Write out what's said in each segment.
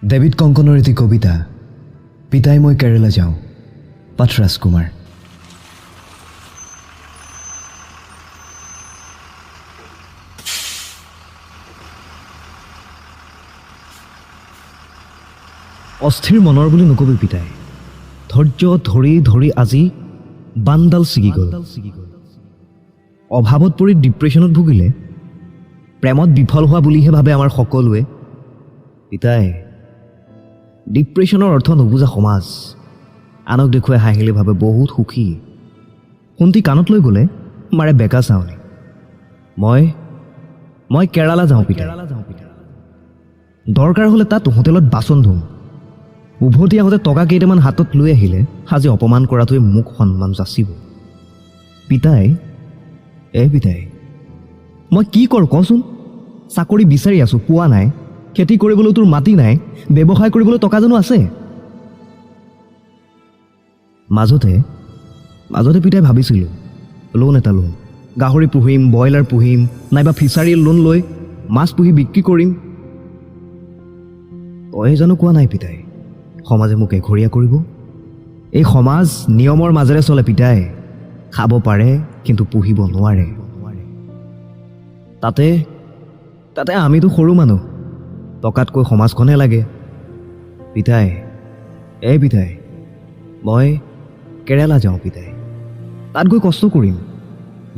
Devid Kongkoনৰ এটি কবিতা পিতাই মই কেৰালা যাওঁ পাঠ ৰাজকুমাৰ। অস্থিৰ মনৰ বুলি নকবি পিতাই, ধৈৰ্য ধৰি ধৰি আজি বানডাল ছিগি গ'ল। অভাৱত পৰি ডিপ্ৰেশ্যনত ভুগিলে, প্ৰেমত বিফল হোৱা বুলিহে ভাবে আমাৰ সকলোৱে। পিতাই, ডিপ্ৰেশ্যনৰ অৰ্থ নুবুজা সমাজ আনক দেখুৱাই হাঁহিলে ভাবে বহুত সুখী। শুন্তি কাণত লৈ গ'লে মাৰে বেকা চাওনি। মই কেৰালা যাওঁ পিতাই, দৰকাৰ হ'লে তাত হোটেলত বাচন ধুম। উভতি আহোঁতে টকা কেইটামান হাতত লৈ আহিলে আজি অপমান কৰাটোৱে মোক সন্মান যাচিব। পিতাই, পিতাই, মই কি কৰোঁ কচোন? চাকৰি বিচাৰি আছোঁ, পোৱা নাই। খেতি কৰিবলৈ তোৰ মাটি নাই, ব্যৱসায় কৰিবলৈ টকা জানো আছে? মাজতে পিতাই ভাবিছিলোঁ লোন এটা ল'ম, গাহৰি পুহিম, ব্ৰইলাৰ পুহিম, নাইবা ফিচাৰীৰ লোন লৈ মাছ পুহি বিক্ৰী কৰিম। তই জানো কোৱা নাই পিতাই সমাজে মোক এঘৰীয়া কৰিব? এই সমাজ নিয়মৰ মাজেৰে চলে পিতাই, খাব পাৰে কিন্তু পুহিব নোৱাৰে। তাতে আমিতো সৰু মানুহ, টকাতকৈ সমাজখনে লাগে। পিতাই, পিতাই, মই কেৰালা যাওঁ পিতাই, তাত গৈ কষ্ট কৰিম,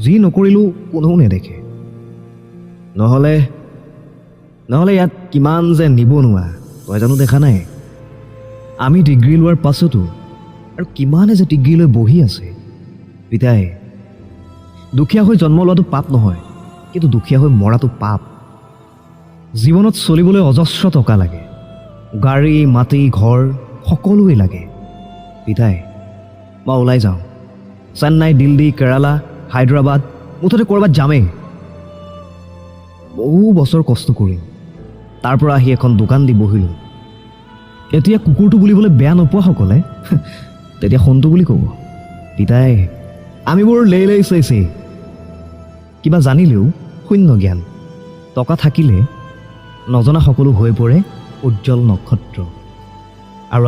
যি নকৰিলোঁ কোনেও নেদেখে। নহ'লে ইয়াত কিমান যে নিবনুৱা তই জানো দেখা নাই? আমি ডিগ্ৰী লোৱাৰ পাছতো আৰু কিমানে যে ডিগ্ৰী লৈ বহি আছে। পিতাই, দুখীয়া হৈ জন্ম লোৱাটো পাপ নহয়, কিন্তু দুখীয়া হৈ মৰাটো পাপ। জীৱনত চলিবলৈ অজস্ৰ টকা লাগে, গাড়ী, মাটি, ঘৰ সকলোৱে লাগে। পিতাই, মই ওলাই যাওঁ, চেন্নাই, দিল্লী, কেৰালা, হায়দৰাবাদ, মুঠতে ক'ৰবাত যামেই। বহু বছৰ কষ্ট কৰিম, তাৰ পৰা আহি এখন দোকান দি বহিলোঁ। এতিয়া কুকুৰটো বুলিবলৈ বেয়া নোপোৱাসকলে তেতিয়া সোণটো বুলি ক'ব। পিতাই, আমিবোৰ লেই চাইছে, কিবা জানিলেও শূন্য জ্ঞান। টকা থাকিলে নজনা সকলো হৈ পৰে উজ্জ্বল নক্ষত্ৰ, আৰু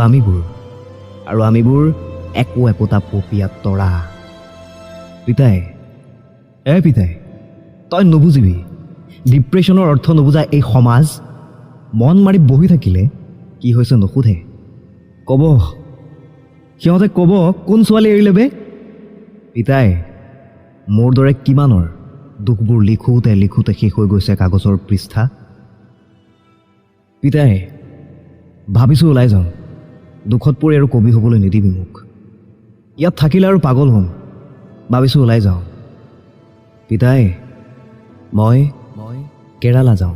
আমিবোৰ একোটা পপীয়া তৰা। পিতাই, পিতাই, তই নুবুজিবি। ডিপ্ৰেশ্যনৰ অৰ্থ নুবুজা এই সমাজ মন মাৰি বহি থাকিলে কি হৈছে নুসুধে। সিহঁতে ক'ব কোন ছোৱালী এৰিলে বে? পিতাই, মোৰ দৰে কিমানৰ দুখবোৰ লিখোঁতে শেষ হৈ গৈছে কাগজৰ পৃষ্ঠা। পিতাই, ভাবিছোঁ ওলাই যাওঁ, দুখত পৰি আৰু কবি হ'বলৈ নিদিবি মোক। ইয়াত থাকিলে আৰু পাগল হ'ম, ভাবিছোঁ ওলাই যাওঁ। পিতাই, মই কেৰালা যাওঁ।